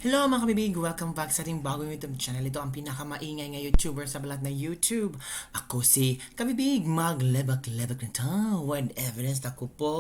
Hello mga kabibig! Welcome back sa ating bagong YouTube channel. Ito ang pinakamaingay nga YouTuber sa balat na YouTube. Ako si Kabibig, maglebak-lebak na to. With evidence ako po.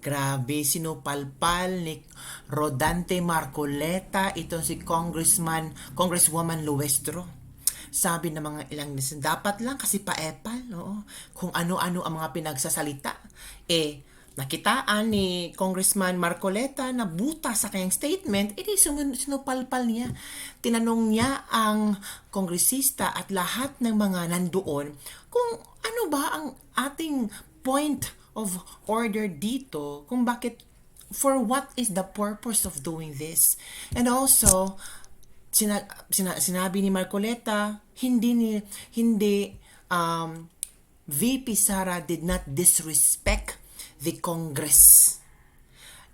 Grabe, sinupalpal ni Rodante Marcoleta. Ito si Congresswoman Luestro. Sabi ng mga ilang netizen, dapat lang kasi paepal, oo. Kung ano-ano ang mga pinagsasalita. Nakitaan ni Congressman Marcoleta na buta sa kanyang statement, sinupalpal niya. Tinanong niya ang kongresista at lahat ng mga nandoon kung ano ba ang ating point of order dito, kung bakit, for what is the purpose of doing this. And also, sinabi ni Marcoleta, VP Sara did not disrespect the Congress.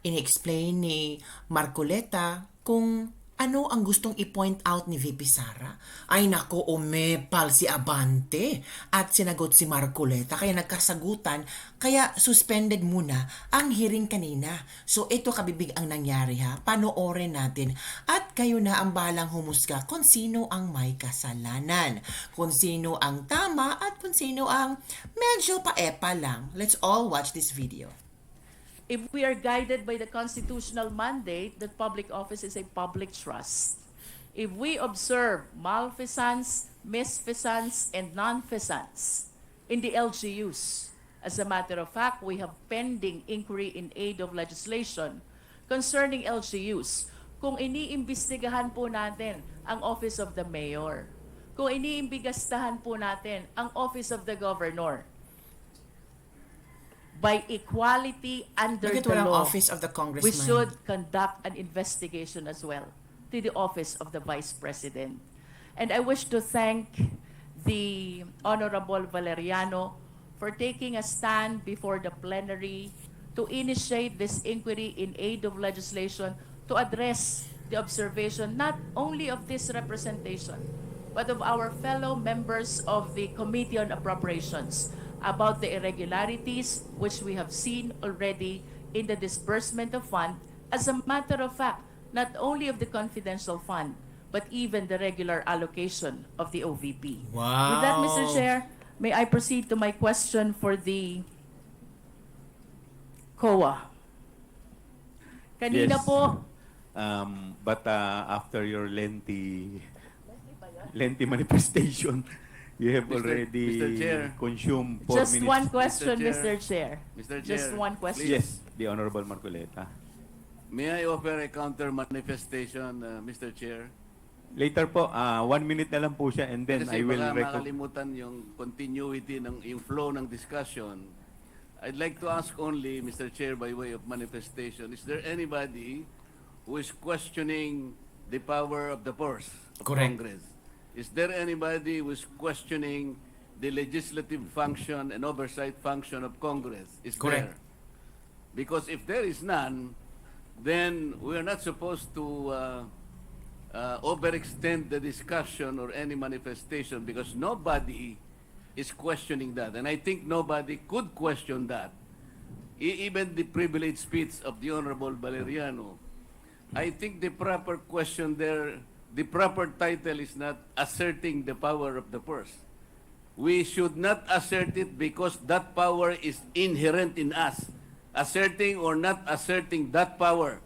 In-explain ni Marcoleta kung ano ang gustong i-point out ni VP Sara. Ay nako, umepal si Abante at sinagot si Marcoleta, kaya nagkasagutan, kaya suspended muna ang hearing kanina. So ito kabibig ang nangyari ha, panoorin natin at kayo na ang balang humusga kung sino ang may kasalanan, kung sino ang tama at kung sino ang medyo paepa lang. Let's all watch this video. If we are guided by the constitutional mandate that public office is a public trust, if we observe malfeasance, misfeasance, and nonfeasance in the LGUs, as a matter of fact, we have pending inquiry in aid of legislation concerning LGUs. Kung iniimbestigahan po natin ang Office of the Mayor, kung iniimbigastahan po natin ang Office of the Governor, by equality under Bakit the walang law, Office of the we Congressman? should conduct an investigation as well to the Office of the Vice President. And I wish to thank the Honorable Valeriano for taking a stand before the plenary to initiate this inquiry in aid of legislation to address the observation not only of this representation, but of our fellow members of the Committee on Appropriations about the irregularities which we have seen already in the disbursement of fund. As a matter of fact, not only of the confidential fund, but even the regular allocation of the OVP. Wow. With that, Mr. Chair, may I proceed to my question for the COA? Kanina Yes. po, But after your lengthy manifestation, you have already Mr. Chair. consumed 4 just minutes. one question, Mr. Mr. Chair. Mr. Just Chair, one question. Yes, the Honorable Marcoleta. May I offer a counter manifestation, Mr. Chair? Later po, 1 minute na lang po siya and then I Kasi will baka record. makalimutan yung continuity yung flow ng discussion. I'd like to ask only, Mr. Chair, by way of manifestation, is there anybody who is questioning the power of the purse of Correct. Congress? Is there anybody who is questioning the legislative function and oversight function of Congress? Is Correct. there? Because if there is none, then we are not supposed to overextend the discussion or any manifestation because nobody is questioning that. And I think nobody could question that. Even the privileged speech of the Honorable Valeriano. I think the proper question there, the proper title is not asserting the power of the purse. We should not assert it because that power is inherent in us. Asserting or not asserting that power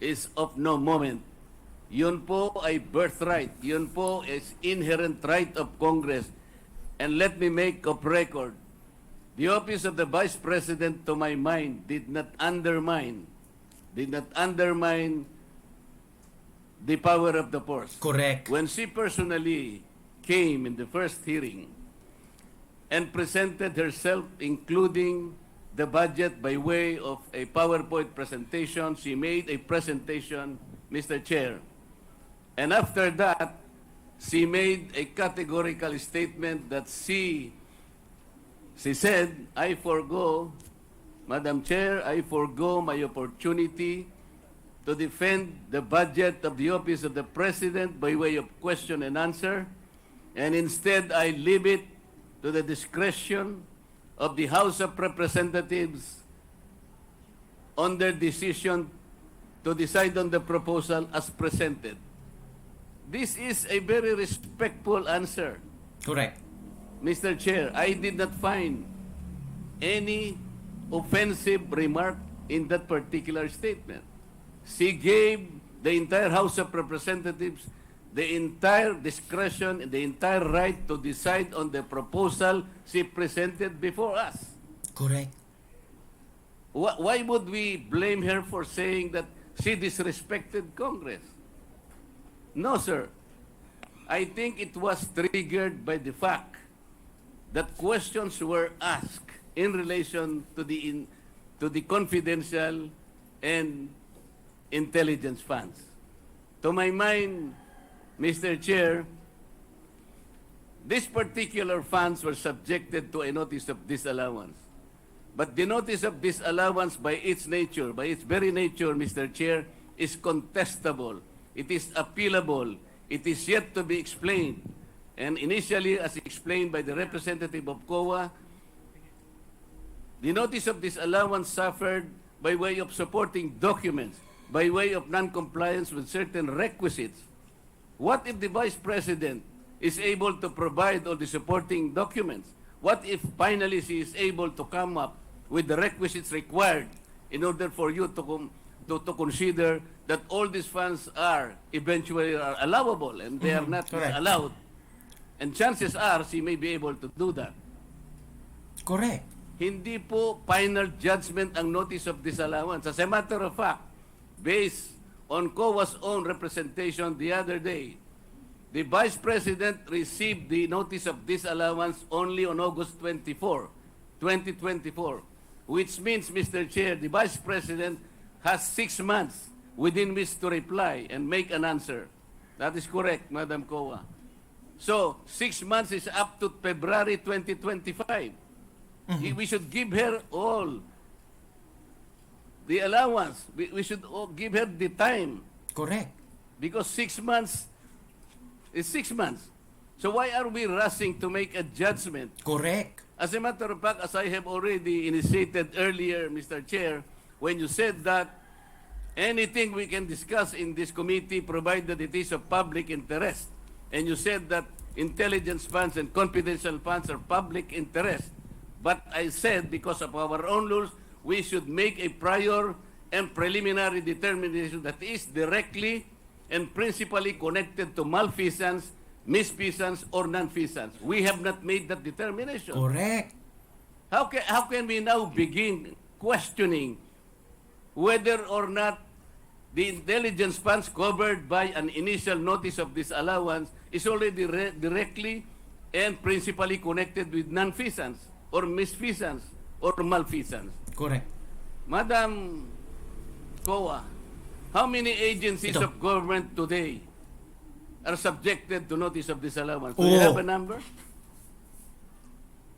is of no moment. Yun po ay birthright. Yun po is inherent right of Congress. And let me make of record, the office of the Vice President, to my mind, did not undermine the power of the purse. Correct. When she personally came in the first hearing and presented herself, including the budget by way of a PowerPoint presentation, she made a presentation, Mr. Chair. And after that, she made a categorical statement that she said, I forgo, Madam Chair, I forgo my opportunity to defend the budget of the Office of the President by way of question and answer, and instead I leave it to the discretion of the House of Representatives on their decision to decide on the proposal as presented. This is a very respectful answer. Correct. Mr. Chair, I did not find any offensive remark in that particular statement. She gave the entire House of Representatives the entire discretion and the entire right to decide on the proposal she presented before us. Correct. Why would we blame her for saying that she disrespected Congress? No, sir. I think it was triggered by the fact that questions were asked in relation to the confidential and intelligence funds. To my mind, Mr. Chair, these particular funds were subjected to a notice of disallowance. But the notice of disallowance by its nature, by its very nature, Mr. Chair, is contestable. It is appealable. It is yet to be explained. And initially, as explained by the representative of COA, the notice of disallowance suffered by way of supporting documents, by way of non-compliance with certain requisites. What if the Vice President is able to provide all the supporting documents? What if finally she is able to come up with the requisites required in order for you to consider that all these funds are eventually allowable and they are not correct. allowed? And chances are she may be able to do that. Correct. Hindi po final judgment ang notice of disallowance. As a matter of fact, based on COA's own representation the other day, the Vice President received the notice of disallowance only on August 24, 2024, which means, Mr. Chair, the Vice President has 6 months within which to reply and make an answer. That is correct, Madam COA. So, 6 months is up to February 2025. We should give her all the allowance. We should give her the time Correct. because 6 months is 6 months. So why are we rushing to make a judgment? Correct. As a matter of fact, as I have already initiated earlier, Mr. Chair, when you said that anything we can discuss in this committee provided it is of public interest, and you said that intelligence funds and confidential funds are public interest, but I said because of our own rules, we should make a prior and preliminary determination that is directly and principally connected to malfeasance, misfeasance, or nonfeasance. We have not made that determination. Correct. How can we now begin questioning whether or not the intelligence funds covered by an initial notice of disallowance is already directly and principally connected with nonfeasance or misfeasance or malfeasance? Correct. Madam COA, how many agencies Ito. of government today are subjected to notice of disallowance? Do you have a number?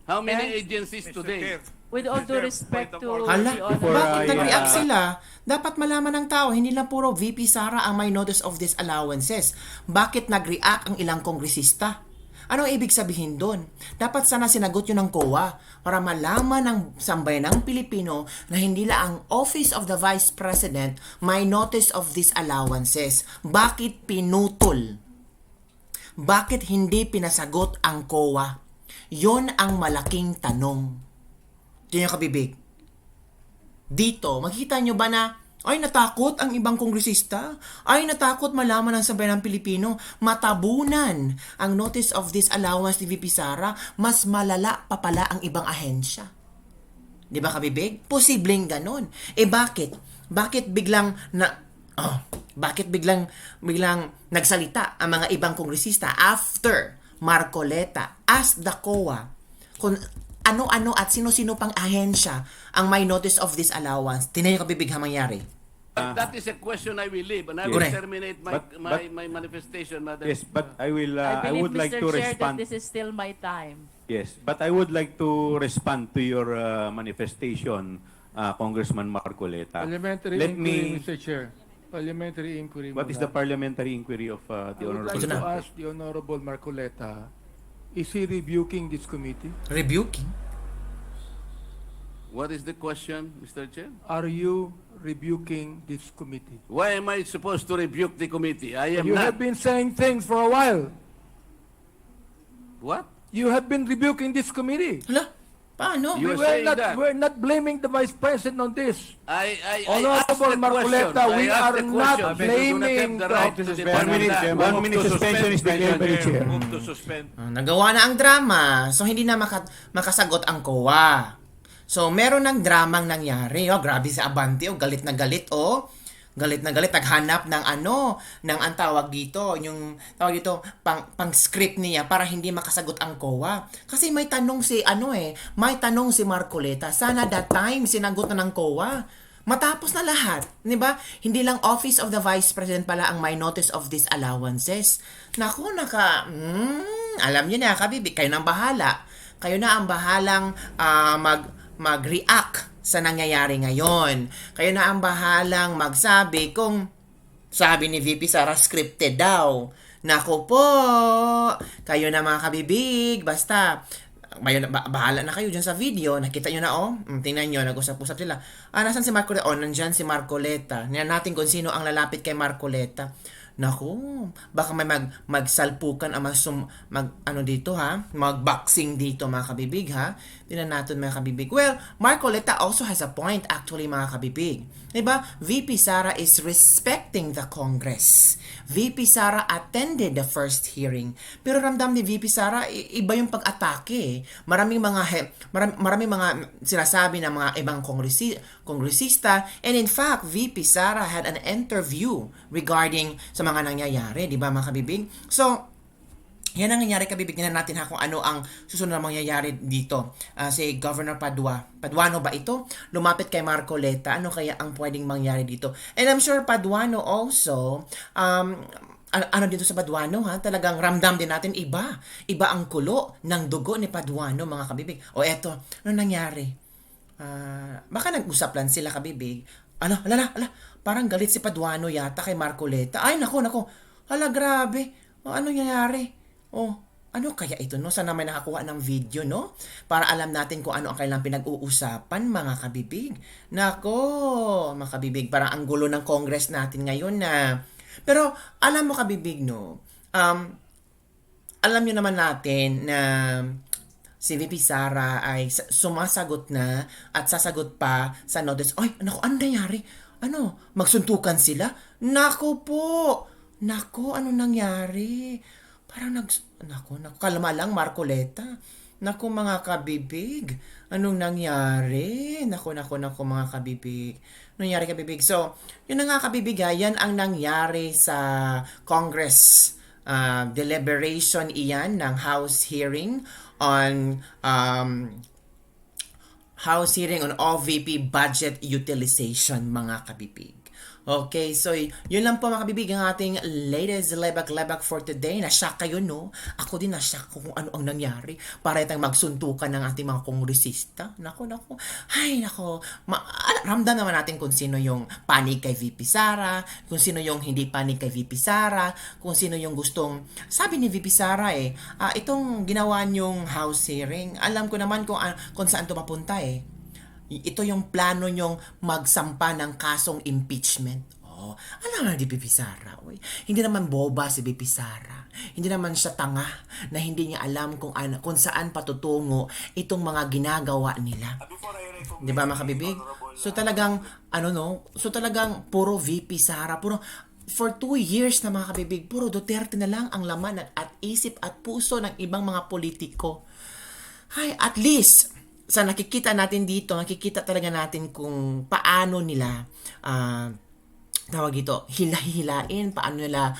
How many Yes. agencies today? With all due respect to Hala, the Before bakit I, nag-react sila? Dapat malaman ng tao, hindi lang puro VP Sara ang may notice of disallowances. Bakit nag-react ang ilang kongresista? Ano ibig sabihin doon? Dapat sana sinagot yun ng COA para malaman ng sambayanang Pilipino na hindi lang ang Office of the Vice President may notice of disallowances. Bakit pinutol? Bakit hindi pinasagot ang COA? Yon ang malaking tanong. Diyan yung kabibig. Dito, makikita nyo ba na ay natakot ang ibang kongresista? Ay natakot malaman ng sambayanang Pilipino? Matabunan ang notice of disallowance ni VP Sara, mas malala pa pala ang ibang ahensya. Di ba kabibig? Posibleng ganon. Bakit? Bakit biglang nagsalita ang mga ibang kongresista after Marcoleta asked the COA kung ano-ano at sino-sino pang ahensya ang may notice of disallowance? Tinay yung kabibig mangyari. That is a question I will leave, and I will Correct. terminate my manifestation, Madam. Yes, but I will. I I believe, would like Mr. to Chair, respond. that this is still my time. Yes, but I would like to respond to your manifestation, Congressman Marcoleta. Parliamentary Let inquiry, me. Mr. Chair. Parliamentary inquiry. What is the parliamentary inquiry of the I would like honorable? to ask the Honorable Marcoleta, is he rebuking this committee? Rebuking? What is the question, Mr. Chair? Are you rebuking this committee? Why am I supposed to rebuke the committee? I am You not. have been saying things for a while. What? You have been rebuking this committee. Hala, paano? You are saying that. We're not blaming the Vice President on this. I Honorable asked the Marcoleta, question. we I asked are the not question. blaming You do not have the right to depend on that. 1 minute suspension is declared by the chair. Move to suspend. Nagawa na ang drama. So, hindi na makasagot ang COA. So, meron ng dramang nangyari. Oh, grabe si Abante. Oh, galit na galit. Oh, galit na galit. Naghanap ng ng ang tawag dito. Yung tawag dito, pang script niya para hindi makasagot ang COA. Kasi may tanong may tanong si Marcoleta. Sana that time sinagot na ng COA. Matapos na lahat, 'di ba? Hindi lang Office of the Vice President pala ang may notice of disallowances. Naku, alam niyo na, kabibig, kayo nang bahala. Kayo na ang bahalang mag-react sa nangyayari ngayon. Kayo na ang bahalang magsabi kung sabi ni VP Sara scripted daw. Nako po, kayo na mga kabibig, basta bahala na kayo dyan sa video. Nakita nyo na, tingnan nyo, nag-usap-usap sila. Nasaan si Marcoleta? Nandyan si Marcoleta. Tingnan natin kung sino ang lalapit kay Marcoleta. Naku, baka may magsalpukan ang magboxing dito mga kabibig ha. Tingnan natin mga kabibig. Well, Marcoleta also has a point actually mga kabibig. Diba? VP Sara is respecting the Congress. VP Sara attended the first hearing. Pero ramdam ni VP Sara, iba yung pag-atake. Maraming mga sinasabi ng mga ibang kongresista. And in fact, VP Sara had an interview regarding sa mga nangyayari, di ba mga kabibig? So, yan ang nangyayari kabibig. Tingnan natin kung ano ang susunod na mangyayari dito. Si Governor Paduano ba ito? Lumapit kay Marcoleta. Ano kaya ang pwedeng mangyari dito? And I'm sure Paduano also, ano dito sa Paduano ha? Talagang ramdam din natin iba. Iba ang kulo ng dugo ni Paduano mga kabibig. O eto, ano nangyari? Baka nag-usap lang sila kabibig. Ala, parang galit si Paduano yata kay Marcoleta. Ay, nako. Hala, grabe. Ano nangyari? Ano kaya ito, no? Sana may nakakuha ng video, no? Para alam natin kung ano ang kailang pinag-uusapan, mga kabibig. Nako, mga kabibig, parang ang gulo ng Congress natin ngayon na. Pero, alam mo kabibig, no? Alam nyo naman natin na si VP Sara ay sumasagot na at sasagot pa sa notice. Ay, naku, ano nangyari? Magsuntukan sila? Naku po! Naku, ano nangyari? Parang naku, kalma lang, Marcoleta. Naku, mga kabibig. Anong nangyari? Naku, mga kabibig. Nangyari kabibig. So, yun na nga kabibig yan ang nangyari sa Congress. Deliberation iyan ng House hearing on OVP budget utilization, mga kabibig. Okay, so yun lang po mga kabibig ang ating latest lebak-lebak for today. Na-shock kayo, no? Ako din na-shock kung ano ang nangyari. Para itang magsuntukan ng ating mga kongresista. Nako. Ay, nako. Ramdam naman natin kung sino yung panig kay VP Sara, kung sino yung hindi panig kay VP Sara, kung sino yung gustong, sabi ni VP Sara itong ginawa niyong house hearing, alam ko naman kung saan ito mapunta Ito yung plano nyong magsampa ng kasong impeachment. Alam na di VP Sara. Hindi naman boba si VP Sara. Hindi naman siya tanga na hindi niya alam kung saan patutungo itong mga ginagawa nila. Di ba mga kabibig? So talagang, so talagang puro VP Sara, for 2 years na mga kabibig, puro Duterte na lang ang laman at isip at puso ng ibang mga politiko. Ay, at least, sa nakikita natin dito, nakikita talaga natin kung paano nila hilahin, paano nila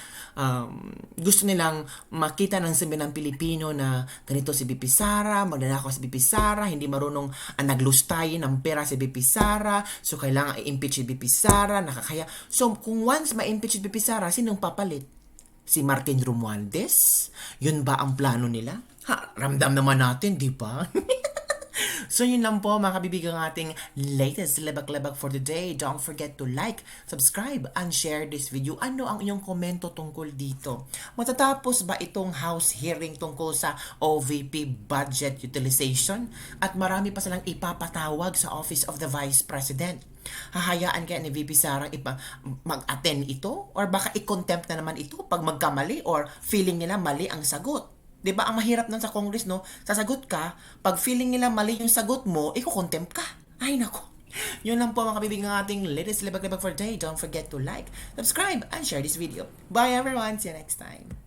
gusto nilang makita ng sabi ng Pilipino na ganito si VP Sara, magnanakaw si VP Sara, hindi marunong naglustay ng pera si VP Sara, so kailangan i-impeach si VP Sara, nakakaya. So kung once ma-impeach si VP Sara, sinong papalit? Si Martin Romualdez? Yun ba ang plano nila? Ramdam naman natin, di ba? So yun lang po mga kabibigan ng ating latest lebak-lebak for today. Don't forget to like, subscribe, and share this video. Ano ang iyong komento tungkol dito? Matatapos ba itong House hearing tungkol sa OVP budget utilization? At marami pa silang ipapatawag sa Office of the Vice President. Hahayaan kaya ni VP Sara mag-attend ito? Or baka i-contempt na naman ito pag magkamali or feeling nila mali ang sagot? 'Di ba ang mahirap nun sa Congress, no? Sasagot ka, pag feeling nila mali yung sagot mo, i-contempt ka. Ay nako. Yun lang po mga kabibig ng ating latest lebak-lebak for today. Don't forget to like, subscribe, and share this video. Bye everyone! See you next time.